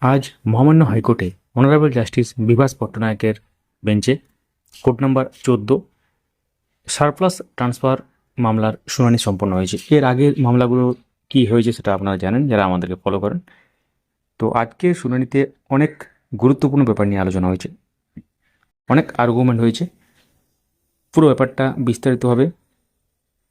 আজ মহামান্য হাইকোর্টে অনারেবল জাস্টিস বিভাস পট্টনায়কের বেঞ্চে কোর্ট নাম্বার 14 সারপ্লাস ট্রান্সফার মামলার শুনানি সম্পন্ন হয়েছে। এর আগের মামলাগুলো কি হয়েছে সেটা আপনারা জানেন যারা আমাদেরকে ফলো করেন। তো আজকের শুনানিতে অনেক গুরুত্বপূর্ণ ব্যাপার নিয়ে আলোচনা হয়েছে, অনেক আর্গুমেন্ট হয়েছে। পুরো ব্যাপারটা বিস্তারিতভাবে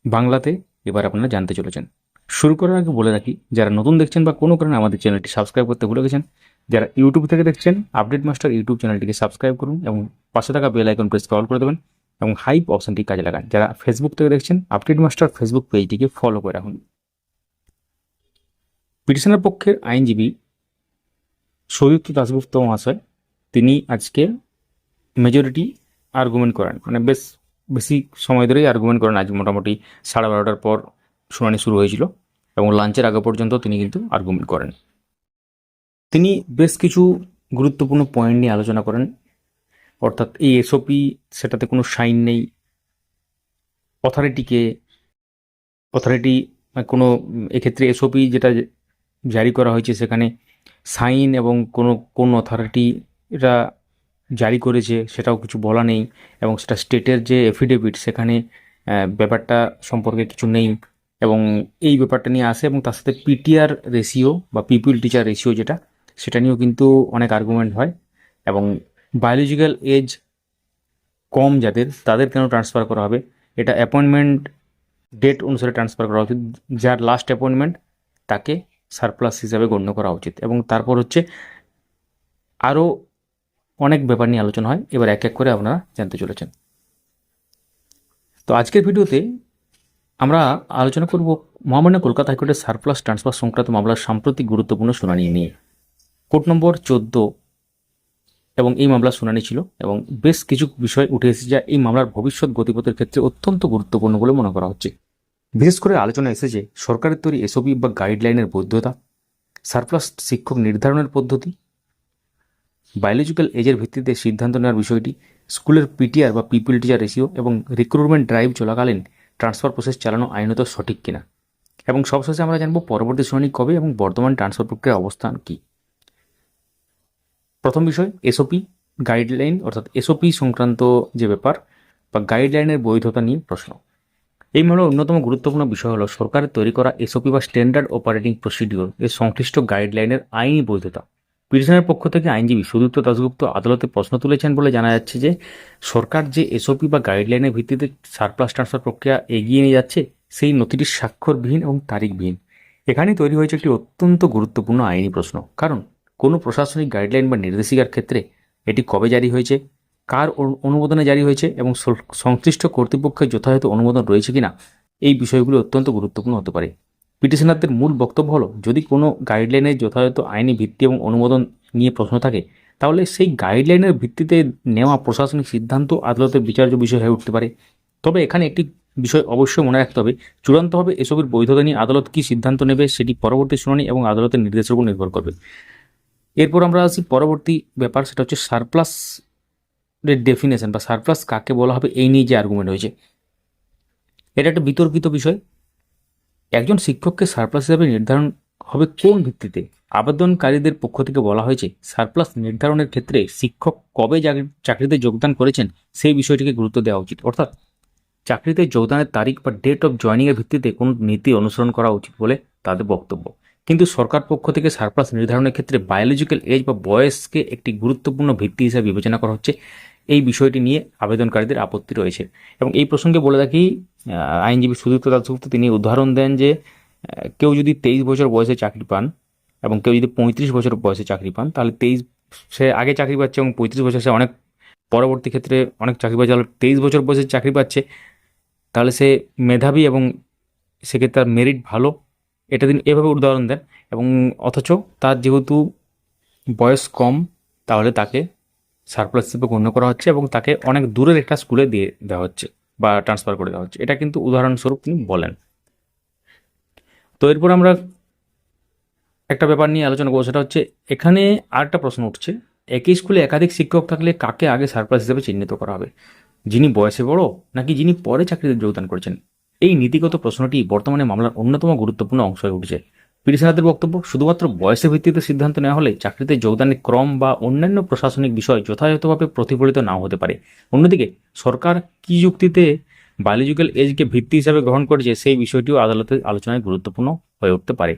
বাংলাতে এবার আপনারা জানতে চলেছেন। শুরু করার আগে বলে রাখি, যারা নতুন দেখছেন বা কোনো কারণে আমাদের চ্যানেলটি সাবস্ক্রাইব করতে ভুলে গেছেন, যারা ইউটিউব থেকে দেখছেন আপডেট মাস্টার ইউটিউব চ্যানেলটিকে সাবস্ক্রাইব করুন এবং পাশে থাকা বেল আইকন প্রেস কল করে দেবেন এবং হাইপ অপশনটি কাজে লাগান। যারা ফেসবুক থেকে দেখছেন আপডেট মাস্টার ফেসবুক পেজটিকে ফলো করে রাখুন। পিটিশনের পক্ষের আইনজীবী সৌযুক্ত দাশগুপ্ত মহাশয় তিনি আজকে মেজরিটি আর্গুমেন্ট করেন, মানে বেশি সময় ধরেই আর্গুমেন্ট করেন। আজ মোটামুটি 12:30টার পর শুনানি শুরু হয়েছিল এবং লাঞ্চের আগে পর্যন্ত তিনি কিন্তু আর্গুমেন্ট করেন। তিনি বেশ কিছু গুরুত্বপূর্ণ পয়েন্ট নিয়ে আলোচনা করেন, অর্থাৎ এই এসওপি সেটাতে কোনো সাইন নেই, অথরিটি কোনো এক্ষেত্রে এসওপি যেটা জারি করা হয়েছে সেখানে সাইন এবং কোন অথরিটি এটা জারি করেছে সেটাও কিছু বলা নেই, এবং সেটা স্টেটের যে এফিডেভিট সেখানে ব্যাপারটা সম্পর্কে কিছু নেই, এবং এই ব্যাপারটা নিয়ে আসে। এবং তার সাথে পিটিআর রেশিও বা পিপল টিচার রেশিও যেটা, সেটা নিয়েও কিন্তু অনেক আর্গুমেন্ট হয়। এবং বায়োলজিক্যাল এজ কম যাদের, তাদের কেন ট্রান্সফার করা হবে, এটা অ্যাপয়েন্টমেন্ট ডেট অনুসারে ট্রান্সফার করা উচিত। যার লাস্ট অ্যাপয়েন্টমেন্ট তাকে সারপ্লাস হিসাবে গণ্য করা উচিত। এবং তারপর হচ্ছে আরও অনেক ব্যাপার নিয়ে আলোচনা হয়। এবার এক এক করে আপনারা জানতে চলেছেন। তো আজকের ভিডিওতে আমরা আলোচনা করব মহামান্য কলকাতা হাইকোর্টের সারপ্লাস ট্রান্সফার সংক্রান্ত মামলার সাম্প্রতিক গুরুত্বপূর্ণ শুনানি নিয়ে। কোর্ট নম্বর 14 এবং এই মামলার শুনানি ছিল, এবং বেশ কিছু বিষয় উঠে এসেছে যা এই মামলার ভবিষ্যৎ গতিপথের ক্ষেত্রে অত্যন্ত গুরুত্বপূর্ণ বলে মনে করা হচ্ছে। বিশেষ করে আলোচনা এসেছে সরকারের তৈরি এসওপি বা গাইডলাইনের বৈধতা, সারপ্লাস শিক্ষক নির্ধারণের পদ্ধতি, বায়োলজিক্যাল এজের ভিত্তিতে সিদ্ধান্ত নেওয়ার বিষয়টি, স্কুলের পিটিআর বা পিপল টিচার রেশিও, এবং রিক্রুটমেন্ট ড্রাইভ চলাকালীন ট্রান্সফার প্রসেস চালানো আইনত সঠিক কিনা। এবং সবশেষে আমরা জানবো পরবর্তী শুনানি কবে এবং বর্তমান ট্রান্সফার প্রক্রিয়ার অবস্থান কী। প্রথম বিষয় এসওপি গাইডলাইন, অর্থাৎ এসওপি সংক্রান্ত যে ব্যাপার বা গাইডলাইনের বৈধতা নিয়ে প্রশ্ন। এই মামলার অন্যতম গুরুত্বপূর্ণ বিষয় হলো সরকারের তৈরি করা এসওপি বা স্ট্যান্ডার্ড অপারেটিং প্রসিডিওর এর সংশ্লিষ্ট গাইডলাইনের আইনি বৈধতা। পিটিশনের পক্ষ থেকে আইনজীবী সুদীপ্ত দাশগুপ্ত আদালতে প্রশ্ন তুলেছেন বলে জানা যাচ্ছে যে সরকার যে এসওপি বা গাইডলাইনের ভিত্তিতে সারপ্লাস ট্রান্সফার প্রক্রিয়া এগিয়ে নিয়ে যাচ্ছে সেই নথিটি স্বাক্ষরবিহীন এবং তারিখবিহীন। এখানেই তৈরি হয়েছে একটি অত্যন্ত গুরুত্বপূর্ণ আইনি প্রশ্ন, কারণ কোনো প্রশাসনিক গাইডলাইন বা নির্দেশিকার ক্ষেত্রে এটি কবে জারি হয়েছে, কার অনুমোদনে জারি হয়েছে এবং সংশ্লিষ্ট কর্তৃপক্ষের যথাযথ অনুমোদন রয়েছে কিনা, এই বিষয়গুলো অত্যন্ত গুরুত্বপূর্ণ হতে পারে। পিটিশনারদের মূল বক্তব্য হলো যদি কোনো গাইডলাইনের যথাযথ আইনি ভিত্তি এবং অনুমোদন নিয়ে প্রশ্ন থাকে, তাহলে সেই গাইডলাইনের ভিত্তিতে নেওয়া প্রশাসনিক সিদ্ধান্ত আদালতের বিচার্য বিষয় হয়ে উঠতে পারে। তবে এখানে একটি বিষয় অবশ্যই মনে রাখতে হবে, চূড়ান্তভাবে এসবের বৈধতা নিয়ে আদালত কী সিদ্ধান্ত নেবে সেটি পরবর্তী শুনানি এবং আদালতের নির্দেশের উপর নির্ভর করবে। এরপর আমরা আসি পরবর্তী ব্যাপার, সেটা হচ্ছে সারপ্লাস ডেফিনেশন বা সারপ্লাস কাকে বলা হবে, এই নিয়ে যে আর্গুমেন্ট হয়েছে এটা একটা বিতর্কিত বিষয়। একজন শিক্ষককে সারপ্লাস হিসাবে নির্ধারণ হবে কোন ভিত্তিতে? আবেদনকারীদের পক্ষ থেকে বলা হয়েছে সারপ্লাস নির্ধারণের ক্ষেত্রে শিক্ষক কবে চাকরিতে যোগদান করেছেন সেই বিষয়টিকে গুরুত্ব দেওয়া উচিত, অর্থাৎ চাকরিতে যোগদানের তারিখ বা ডেট অফ জয়নিংয়ের ভিত্তিতে কোনো নীতি অনুসরণ করা উচিত বলে তাদের বক্তব্য। কিন্তু সরকার পক্ষ থেকে সারপ্লাস নির্ধারণের ক্ষেত্রে বায়োলজিক্যাল এজ বা বয়সকে একটি গুরুত্বপূর্ণ ভিত্তি হিসাবে বিবেচনা করা হচ্ছে, এই বিষয়টি নিয়ে আবেদনকারীদের আপত্তি রয়েছে। এবং এই প্রসঙ্গে বলে রাখি, আইনজীবী সুদীপ্ত দাশগুপ্ত তিনি উদাহরণ দেন যে কেউ যদি 23 বছর বয়সে চাকরি পান এবং কেউ যদি 35 বছর বয়সে চাকরি পান, তাহলে 23 সে আগে চাকরি পাচ্ছে এবং 35 বছর সে অনেক পরবর্তী ক্ষেত্রে অনেক চাকরি পাচ্ছে, 23 বছর বয়সে চাকরি পাচ্ছে, তাহলে সে মেধাবী এবং সেক্ষেত্রে তার মেরিট ভালো, এটা তিনি এভাবে উদাহরণ দেন। এবং অথচ তার যেহেতু বয়স কম, তাহলে তাকে সারপ্লাস হিসেবে গণ্য করা হচ্ছে এবং তাকে অনেক দূরের একটা স্কুলে দিয়ে দেওয়া হচ্ছে বা ট্রান্সফার করে দেওয়া হচ্ছে, এটা কিন্তু উদাহরণস্বরূপ তিনি বলেন। তো এরপর আমরা একটা ব্যাপার নিয়ে আলোচনা করবো, সেটা হচ্ছে এখানে আরেকটা প্রশ্ন উঠছে, একই স্কুলে একাধিক শিক্ষক থাকলে কাকে আগে সারপ্লাস হিসেবে চিহ্নিত করা হবে, যিনি বয়সে বড় নাকি যিনি পরে চাকরিতে যোগদান করেছেন? এই নীতিগত প্রশ্নটি বর্তমানে মামলার অন্যতম গুরুত্বপূর্ণ অংশ হয়ে উঠেছে। পিটিশনারদের বক্তব্য, শুধুমাত্র বয়সের ভিত্তিতে সিদ্ধান্ত নেওয়া হলে চাকরিতে যোগদানের ক্রম বা অন্যান্য প্রশাসনিক বিষয় যথাযথভাবে প্রতিফলিত নাও হতে পারে। অন্যদিকে সরকার কি যুক্তিতে বায়োলজিক্যাল এজকে ভিত্তি হিসাবে গ্রহণ করেছে সেই বিষয়টিও আদালতের আলোচনায় গুরুত্বপূর্ণ হয়ে উঠতে পারে।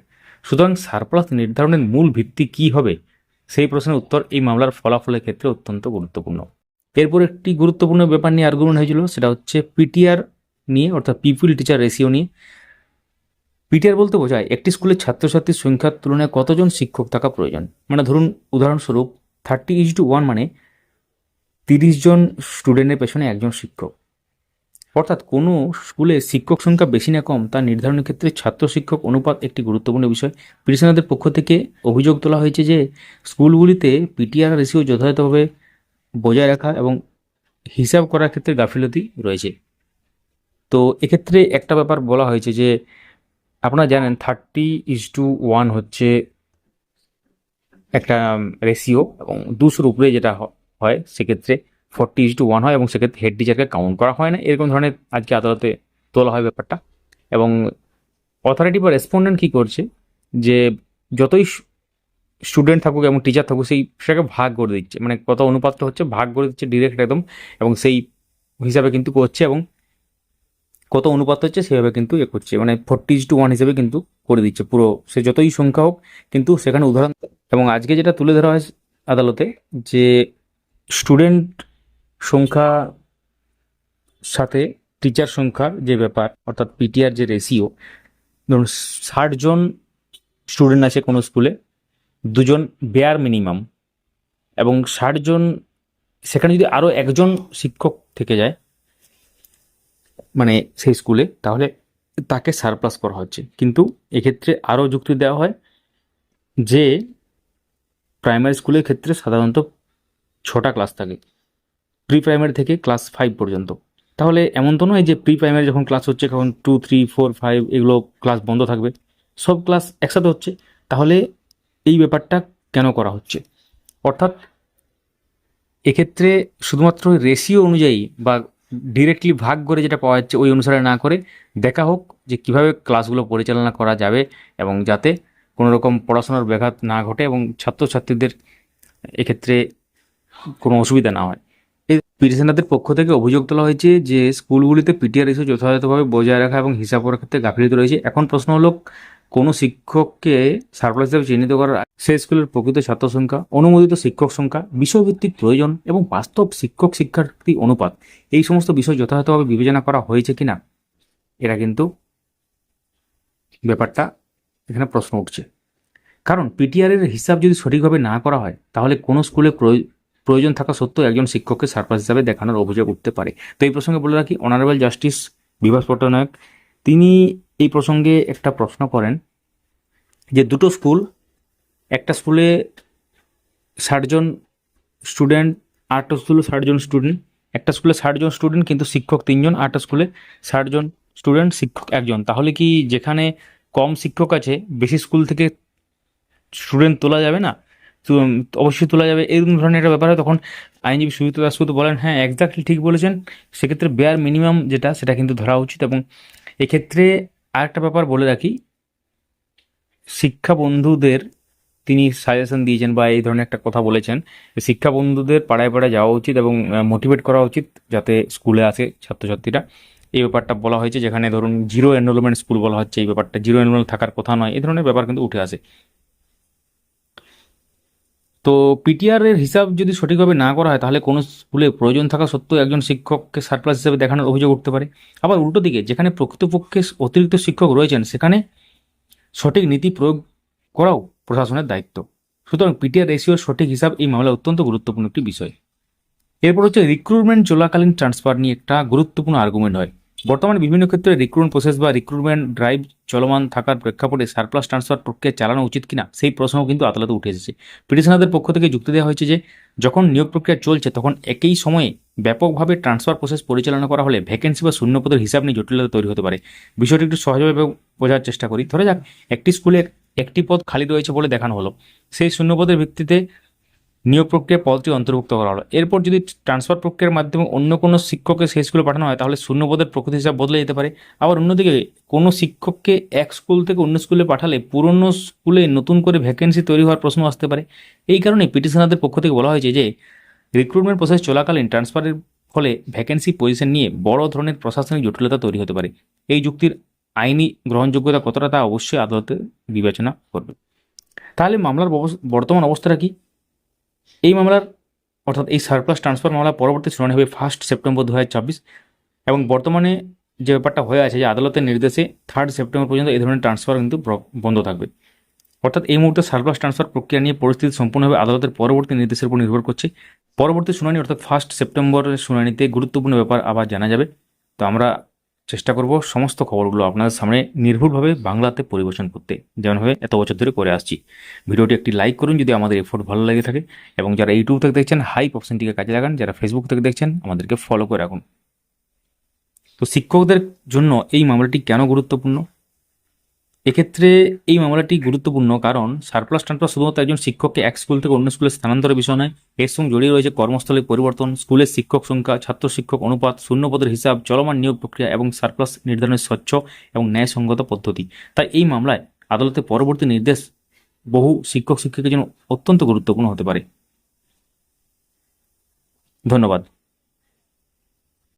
সুতরাং সারপ্লাস নির্ধারণের মূল ভিত্তি কি হবে সেই প্রশ্নের উত্তর এই মামলার ফলাফলের ক্ষেত্রে অত্যন্ত গুরুত্বপূর্ণ। এরপর একটি গুরুত্বপূর্ণ ব্যাপার নিয়ে আর্গুমেন্ট হয়েছিল, সেটা হচ্ছে পিটিআর নিয়ে, অর্থাৎ পিপুল টিচার রেশিও নিয়ে। পিটিআর বলতে বোঝায় একটি স্কুলের ছাত্রছাত্রীর সংখ্যার তুলনায় কতজন শিক্ষক থাকা প্রয়োজন। মানে ধরুন উদাহরণস্বরূপ 30:1 মানে 30 জন স্টুডেন্টের পেছনে একজন শিক্ষক। অর্থাৎ কোনো স্কুলে শিক্ষক সংখ্যা বেশি না কম তা নির্ধারণের ক্ষেত্রে ছাত্র শিক্ষক অনুপাত একটি গুরুত্বপূর্ণ বিষয়। পিটিশনারদের পক্ষ থেকে অভিযোগ তোলা হয়েছে যে স্কুলগুলিতে পিটিআর রেশিও যথাযথভাবে বজায় রাখা এবং হিসাব করার ক্ষেত্রে গাফিলতি রয়েছে। তো এক্ষেত্রে একটা ব্যাপার বলা হয়েছে যে আপনারা জানেন 30:1 হচ্ছে একটা রেশিও, এবং 200 উপরে যেটা হয় সেক্ষেত্রে 40:1 হয়, এবং সেক্ষেত্রে হেড টিচারকে কাউন্ট করা হয় না, এরকম ধরনের আজকে আদালতে তোলা হয় ব্যাপারটা। এবং অথরিটি বা রেসপন্ডেন্ট কী করছে যে যতই স্টুডেন্ট থাকুক এবং টিচার থাকুক সেটাকে ভাগ করে দিচ্ছে, মানে কত অনুপাতটা হচ্ছে ভাগ করে দিচ্ছে ডিরেক্ট একদম, এবং সেই হিসাবে কিন্তু করছে, এবং কত অনুপাত হচ্ছে সেভাবে কিন্তু করছে, মানে 40:1 হিসেবে কিন্তু করে দিচ্ছে পুরো, সে যতই সংখ্যা হোক। কিন্তু সেখানে উদাহরণ, এবং আজকে যেটা তুলে ধরা হয় আদালতে যে স্টুডেন্ট সংখ্যা সাথে টিচার সংখ্যার যে ব্যাপার, অর্থাৎ পিটিআর যে রেশিও, ধরুন 60 জন স্টুডেন্ট আছে কোনো স্কুলে, 2 জন বেয়ার মিনিমাম, এবং 60 জন, সেখানে যদি আরও একজন শিক্ষক থেকে যায় মানে সেই স্কুলে, তাহলে তাকে সারপ্লাস করা হচ্ছে। কিন্তু এক্ষেত্রে আরও যুক্তি দেওয়া হয় যে প্রাইমারি স্কুলের ক্ষেত্রে সাধারণত 6টা ক্লাস থাকে, প্রি প্রাইমারি থেকে ক্লাস 5 পর্যন্ত। তাহলে এমন তো নয় যে প্রি প্রাইমারি যখন ক্লাস হচ্ছে তখন 2, 3, 4, 5 এগুলো ক্লাস বন্ধ থাকবে, সব ক্লাস একসাথে হচ্ছে। তাহলে এই ব্যাপারটা কেন করা হচ্ছে? অর্থাৎ এক্ষেত্রে শুধুমাত্র রেশিও অনুযায়ী বা ডিরেক্টলি ভাগ করে যেটা পাওয়া যাচ্ছে ওই অনুসারে না করে দেখা হোক যে কিভাবে ক্লাসগুলো পরিচালনা করা যাবে, এবং যাতে কোনো রকম পড়াশোনার ব্যাঘাত না ঘটে এবং ছাত্রছাত্রীদের এক্ষেত্রে কোনো অসুবিধা না হয়। এই পিটিশনারদের পক্ষ থেকে অভিযোগ তোলা হয়েছে যে স্কুলগুলিতে পিটিআর রেশিও যথাযথভাবে বজায় রাখা এবং হিসাব করার ক্ষেত্রে গাফিলতি রয়েছে। এখন প্রশ্ন হলো, কোনো শিক্ষককে সারপ্লাস হিসেবে চিহ্নিত করার সেই স্কুলের প্রকৃত ছাত্র সংখ্যা, অনুমোদিত শিক্ষক সংখ্যা, বিষয়ভিত্তিক প্রয়োজন এবং বাস্তব শিক্ষক শিক্ষার্থী অনুপাত, এই সমস্ত বিষয় যথাযথভাবে বিবেচনা করা হয়েছে কিনা, এরা কিন্তু ব্যাপারটা এখানে প্রশ্ন উঠছে। কারণ পিটিআর এর হিসাব যদি সঠিকভাবে না করা হয় তাহলে কোনো স্কুলে প্রয়োজন থাকা সত্ত্বেও একজন শিক্ষককে সারপ্লাস হিসাবে দেখানোর অভিযোগ উঠতে পারে। তো এই প্রসঙ্গে বলে রাখি, অনারেবল জাস্টিস বিভাস পট্টনায়ক তিনি এই প্রসঙ্গে একটা প্রশ্ন করেন যে দুটো স্কুল, একটা স্কুলে 60 জন স্টুডেন্ট, আরেকটা স্কুলে 60 জন স্টুডেন্ট, একটা স্কুলে 60 জন স্টুডেন্ট কিন্তু শিক্ষক 3 জন, আরেকটা স্কুলে 60 জন স্টুডেন্ট শিক্ষক 1 জন। তাহলে কি যেখানে কম শিক্ষক আছে বেশি স্কুল থেকে স্টুডেন্ট তোলা যাবে না? তো অবশ্যই তোলা যাবে, এরকম ধরনের একটা ব্যাপার হয়। তখন আইনজীবী সুজিত দাশগুপ্ত বলেন, হ্যাঁ এক্স্যাক্টলি ঠিক বলেছেন, সেক্ষেত্রে বেয়ার মিনিমাম যেটা সেটা কিন্তু ধরা উচিত। এবং এক্ষেত্রে আরেকটা ব্যাপার বলে রাখি, শিক্ষা বন্ধুদের তিনি সাজেশন দিয়েছেন বা এই ধরনের একটা কথা বলেছেন, শিক্ষা বন্ধুদের পাড়ায় পাড়ায় যাওয়া উচিত এবং মোটিভেট করা উচিত যাতে স্কুলে আসে ছাত্রছাত্রীরা। এই ব্যাপারটা বলা হয়েছে, যেখানে ধরুন জিরো এনরোলমেন্ট স্কুল বলা হচ্ছে, এই ব্যাপারটা জিরো এনরোলমেন্ট থাকার কথা নয়, এই ধরনের ব্যাপার কিন্তু উঠে আসে। তো পিটিআর এর হিসাব যদি সঠিকভাবে না করা হয় তাহলে কোনো স্কুলে প্রয়োজন থাকা সত্ত্বেও একজন শিক্ষককে সারপ্লাস হিসেবে দেখানোর অভিযোগ উঠতে পারে। আবার উল্টো দিকে যেখানে প্রকৃতপক্ষে অতিরিক্ত শিক্ষক রয়েছেন সেখানে সঠিক নীতি প্রয়োগ করাও প্রশাসনের দায়িত্ব। সুতরাং পিটিআর রেশিওর সঠিক হিসাব এই মামলায় অত্যন্ত গুরুত্বপূর্ণ একটি বিষয়। এরপর হচ্ছে রিক্রুটমেন্ট চলাকালীন ট্রান্সফার নিয়ে একটা গুরুত্বপূর্ণ আর্গুমেন্ট হয়। বর্তমানে বিভিন্ন ক্ষেত্রে রিক্রুটমেন্ট প্রসেস বা রিক্রুটমেন্ট ড্রাইভ চলমান থাকার প্রেক্ষাপটে সারপ্লাস ট্রান্সফার প্রক্রিয়া চালানো উচিত কিনা সেই প্রশ্নও কিন্তু আদালতে উঠে এসেছে। পিটিশনারদের পক্ষ থেকে যুক্তি দেওয়া হয়েছে যে যখন নিয়োগ প্রক্রিয়া চলছে তখন একই সময়ে ব্যাপকভাবে ট্রান্সফার প্রসেস পরিচালনা করা হলে ভ্যাকেন্সি বা শূন্যপদের হিসাব নিয়ে জটিলতা তৈরি হতে পারে। বিষয়টি একটু সহজভাবে বোঝার চেষ্টা করি। ধরে যাক একটি স্কুলের একটি পদ খালি রয়েছে বলে দেখানো হলো, সেই শূন্যপদের ভিত্তিতে নিয়োগ প্রক্রিয়া পদটি অন্তর্ভুক্ত করা হলো। এরপর যদি ট্রান্সফার প্রক্রিয়ার মাধ্যমে অন্য কোনো শিক্ষককে সেই স্কুলে পাঠানো হয় তাহলে শূন্যপদের প্রকৃতি হিসাব বদলে যেতে পারে। আবার অন্যদিকে কোনো শিক্ষককে এক স্কুল থেকে অন্য স্কুলে পাঠালে পুরনো স্কুলে নতুন করে ভ্যাকেন্সি তৈরি হওয়ার প্রশ্ন আসতে পারে। এই কারণে পিটিশনারদের পক্ষ থেকে বলা হয়েছে যে রিক্রুটমেন্ট প্রসেস চলাকালীন ট্রান্সফারের ফলে ভ্যাকেন্সি পজিশন নিয়ে বড় ধরনের প্রশাসনিক জটিলতা তৈরি হতে পারে। এই যুক্তির আইনি গ্রহণযোগ্যতা কতটা তা অবশ্যই আদালতে বিবেচনা করবে। তাহলে মামলার বর্তমান অবস্থাটা কি? এই মামলার অর্থাৎ এই সারপ্লাস ট্রান্সফার মামলা পরবর্তী শুনানি হবে 1 সেপ্টেম্বর 2024 এবং বর্তমানে যে ব্যাপারটা হয়ে আছে যে আদালতের নির্দেশে 3 সেপ্টেম্বর পর্যন্ত এই ধরনের ট্রান্সফার কিন্তু বন্ধ থাকবে। অর্থাৎ এই মুহূর্তে সারপ্লাস ট্রান্সফার প্রক্রিয়া নিয়ে পরিস্থিতি সম্পূর্ণভাবে আদালতের পরবর্তী নির্দেশের উপর নির্ভর করছে। পরবর্তী শুনানি অর্থাৎ 1 সেপ্টেম্বরের শুনানিতে গুরুত্বপূর্ণ ব্যাপার আবার জানা যাবে। তো আমরা চেষ্টা করব সমস্ত খবরগুলো আপনাদের সামনে নির্ভুলভাবে বাংলাতে পরিবেশন করতে, যেমনভাবে এত বছর ধরে করে আসছি। ভিডিওটি একটি লাইক করুন যদি আমাদের এফোর্ট ভালো লেগে থাকে, এবং যারা ইউটিউব থেকে দেখছেন হাইপ অপশনটিকে কাজে লাগান, যারা ফেসবুক থেকে দেখছেন আমাদেরকে ফলো করে রাখুন। তো শিক্ষকদের জন্য এই মামলাটি কেন গুরুত্বপূর্ণ? এক্ষেত্রে এই মামলাটি গুরুত্বপূর্ণ কারণ সারপ্লাস ট্রান্সফার শুধুমাত্র একজন শিক্ষককে এক স্কুল থেকে অন্য স্কুলে স্থানান্তরের বিষয় নয়, এর সঙ্গে জড়িয়ে রয়েছে কর্মস্থলের পরিবর্তন, স্কুলের শিক্ষক সংখ্যা, ছাত্র শিক্ষক অনুপাত, শূন্যপদের হিসাব, চলমান নিয়োগ প্রক্রিয়া এবং সারপ্লাস নির্ধারণের স্বচ্ছ এবং ন্যায়সঙ্গত পদ্ধতি। তাই এই মামলায় আদালতের পরবর্তী নির্দেশ বহু শিক্ষক শিক্ষকের জন্য অত্যন্ত গুরুত্বপূর্ণ হতে পারে। ধন্যবাদ।